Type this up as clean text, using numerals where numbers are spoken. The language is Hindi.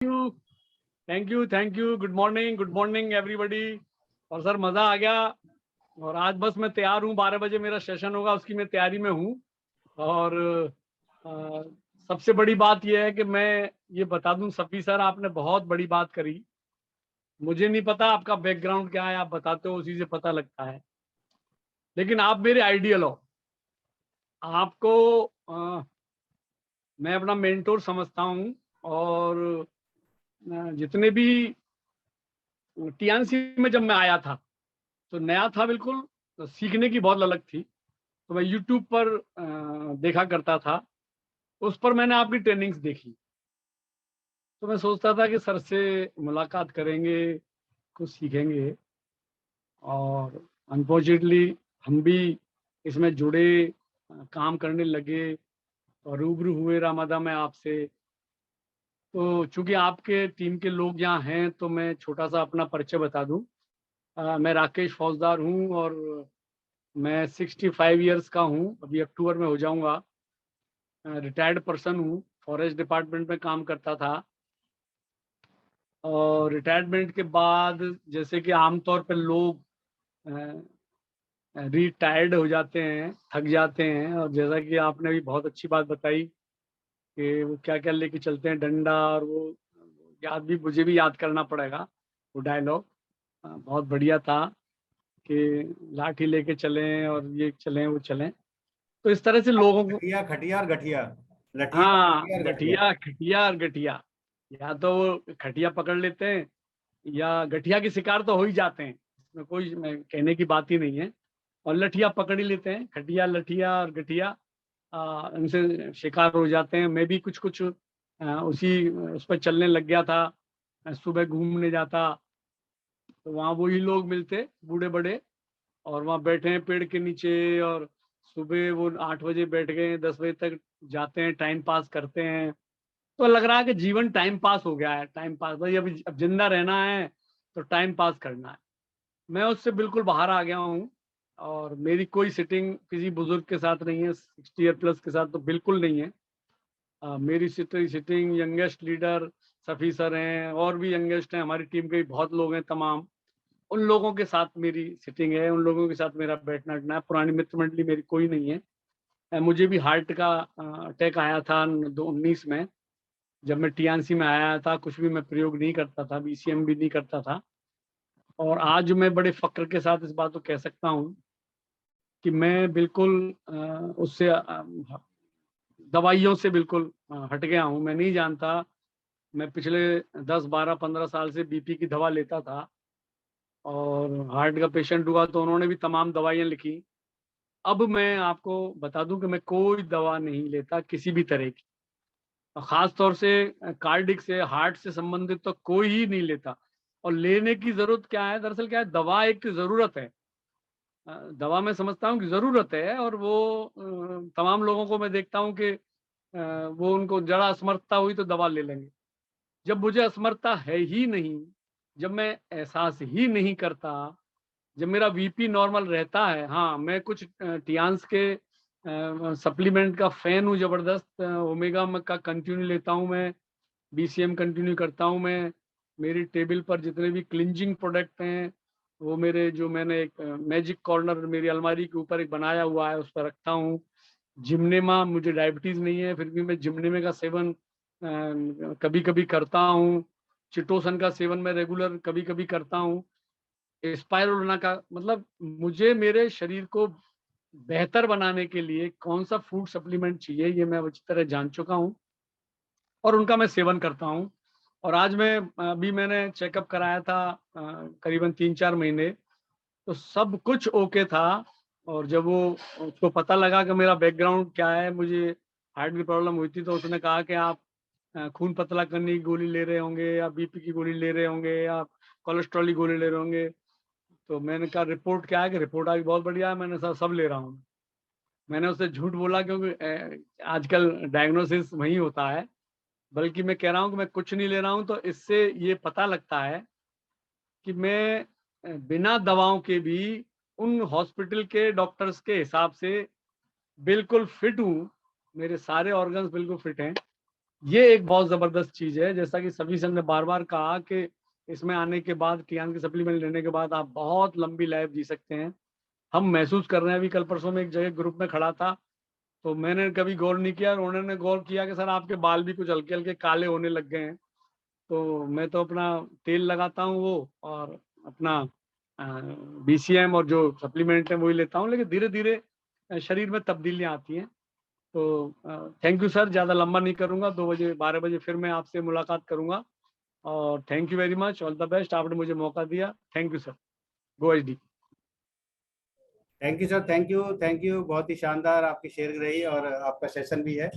You thank you. Good morning everybody. और सर मज़ा आ गया। और आज बस मैं तैयार हूँ, 12 बजे मेरा सेशन होगा, उसकी मैं तैयारी में हूँ। और अ, सबसे बड़ी बात यह है कि मैं ये बता दूं, सफ़ी सर आपने बहुत बड़ी बात करी। मुझे नहीं पता आपका बैकग्राउंड क्या है, आप बताते हो उसी से पता लगता है। लेकिन आप मेरे आइडियल हो। आपको मैं अपना मेंटोर समझता हूँ। और जितने भी टीएनसी में जब मैं आया था तो नया था बिल्कुल, तो सीखने की बहुत ललक थी। तो मैं यूट्यूब पर देखा करता था, उस पर मैंने आपकी ट्रेनिंग्स देखी। तो मैं सोचता था कि सर से मुलाकात करेंगे, कुछ सीखेंगे। और अनफॉर्चुनेटली हम भी इसमें जुड़े, काम करने लगे और रूबरू हुए रामादा में आपसे। तो चूंकि आपके टीम के लोग यहाँ हैं तो मैं छोटा सा अपना परिचय बता दूं। मैं राकेश फौजदार हूँ और मैं 65 ईयर्स का हूँ, अभी अक्टूबर में हो जाऊंगा। रिटायर्ड पर्सन हूँ, फॉरेस्ट डिपार्टमेंट में काम करता था। और रिटायरमेंट के बाद जैसे कि आमतौर पर लोग रिटायर्ड हो जाते हैं, थक जाते हैं, और जैसा कि आपने भी बहुत अच्छी बात बताई कि वो क्या क्या लेके चलते हैं, डंडा, और वो याद भी मुझे भी याद करना पड़ेगा वो डायलॉग। बहुत बढ़िया था कि लाठी लेके चलें और ये चलें वो चलें। तो इस तरह से लोगों को, खटिया खटिया और गठिया। लठिया हाँ, खटिया और गठिया। गठिया खटिया और गठिया। या तो वो खटिया पकड़ लेते हैं या गठिया के शिकार तो हो ही जाते हैं, इसमें कोई मैं कहने की बात ही नहीं है। और लठिया पकड़ ही लेते हैं, खटिया लठिया और गठिया उनसे शिकार हो जाते हैं। मैं भी कुछ कुछ उसी उस पर चलने लग गया था। सुबह घूमने जाता तो वहाँ वही लोग मिलते, बूढ़े बड़े, और वहाँ बैठे हैं पेड़ के नीचे। और सुबह वो 8 बजे बैठ गए, 10 बजे तक जाते हैं, टाइम पास करते हैं। तो लग रहा है कि जीवन टाइम पास हो गया है, टाइम पास भाई, अब जिंदा रहना है तो टाइम पास करना है। मैं उससे बिल्कुल बाहर आ गया हूँ। और मेरी कोई सिटिंग किसी बुजुर्ग के साथ नहीं है, 60 ईयर प्लस के साथ तो बिल्कुल नहीं है। मेरी sitting youngest leader Safi sir हैं, और भी यंगेस्ट हैं, हमारी टीम के भी बहुत लोग हैं तमाम। उन लोगों के साथ मेरी सिटिंग है, उन लोगों के साथ मेरा बैठना उठना है। पुरानी मित्र मंडली मेरी कोई नहीं है। मुझे भी हार्ट का अटैक आया था 2019 में। जब मैं टीएनसी में आया था कुछ भी मैं प्रयोग नहीं करता था, बीसीएम भी नहीं करता था। और आज मैं बड़े फक्र के साथ इस बात को कह सकता हूँ कि मैं बिल्कुल उससे दवाइयों से बिल्कुल हट गया हूँ। मैं नहीं जानता, मैं पिछले 10 12 15 साल से बीपी की दवा लेता था, और हार्ट का पेशेंट हुआ तो उन्होंने भी तमाम दवाइयाँ लिखी। अब मैं आपको बता दूं कि मैं कोई दवा नहीं लेता किसी भी तरह की, और खास तौर से कार्डिक से, हार्ट से संबंधित तो कोई ही नहीं लेता। और लेने की जरूरत क्या है, दरअसल क्या है, दवा एक जरूरत है। दवा मैं समझता हूँ कि जरूरत है। और वो तमाम लोगों को मैं देखता हूँ कि वो उनको जरा असमर्थता हुई तो दवा ले लेंगे। जब मुझे असमर्थता है ही नहीं, जब मैं एहसास ही नहीं करता, जब मेरा वीपी नॉर्मल रहता है, हाँ मैं कुछ टियान्स के सप्लीमेंट का फैन हूँ जबरदस्त। ओमेगा का कंटिन्यू लेता हूँ मैं, बीसीएम कंटिन्यू करता हूँ मैं। मेरी टेबल पर जितने भी क्लिंजिंग प्रोडक्ट हैं वो मेरे, जो मैंने एक मैजिक कॉर्नर मेरी अलमारी के ऊपर एक बनाया हुआ है, उस पर रखता हूँ। जिम्नेमा, मुझे डायबिटीज नहीं है फिर भी मैं जिम्नेमे का सेवन कभी कभी करता हूँ। चिटोसन का सेवन मैं रेगुलर कभी कभी करता हूँ। स्पाइरुलिना का, मतलब मुझे मेरे शरीर को बेहतर बनाने के लिए कौन सा फूड सप्लीमेंट चाहिए ये मैं अच्छी तरह जान चुका हूँ, और उनका मैं सेवन करता हूँ। और आज मैं, अभी मैंने चेकअप कराया था करीबन 3 4 महीने, तो सब कुछ ओके था। और जब वो, उसको पता लगा कि मेरा बैकग्राउंड क्या है, मुझे हार्ट की प्रॉब्लम हुई थी, तो उसने कहा कि आप खून पतला करने की गोली ले रहे होंगे, या बीपी की गोली ले रहे होंगे, या कोलेस्ट्रॉल की गोली ले रहे होंगे। तो मैंने कहा रिपोर्ट क्या है, कि रिपोर्ट आई बहुत बढ़िया है। मैंने सब सब ले रहा हूँ। मैंने उससे झूठ बोला क्योंकि आजकल डायग्नोसिस वही होता है। बल्कि मैं कह रहा हूँ कि मैं कुछ नहीं ले रहा हूँ, तो इससे ये पता लगता है कि मैं बिना दवाओं के भी उन हॉस्पिटल के डॉक्टर्स के हिसाब से बिल्कुल फिट हूँ। मेरे सारे ऑर्गन्स बिल्कुल फिट हैं। ये एक बहुत जबरदस्त चीज है, जैसा कि सभी सर ने बार बार कहा कि इसमें आने के बाद, कियान के सप्लीमेंट लेने के बाद आप बहुत लंबी लाइफ जी सकते हैं। हम महसूस कर रहे हैं। अभी कल परसों में एक जगह ग्रुप में खड़ा था, तो मैंने कभी गौर नहीं किया और उन्होंने गौर किया कि सर आपके बाल भी कुछ हल्के हल्के काले होने लग गए हैं। तो मैं तो अपना तेल लगाता हूँ वो, और अपना BCM और जो सप्लीमेंट है वही लेता हूँ, लेकिन धीरे धीरे शरीर में तब्दीलियां आती हैं। तो थैंक यू सर, ज़्यादा लंबा नहीं करूँगा। 2 बजे 12 बजे फिर मैं आपसे मुलाकात करूँगा। और thank you very much, all the best. आपने मुझे मौका दिया, thank you sir. Go HD। Thank you sir, thank you बहुत ही शानदार आपकी शेयरिंग रही और आपका सेशन भी है।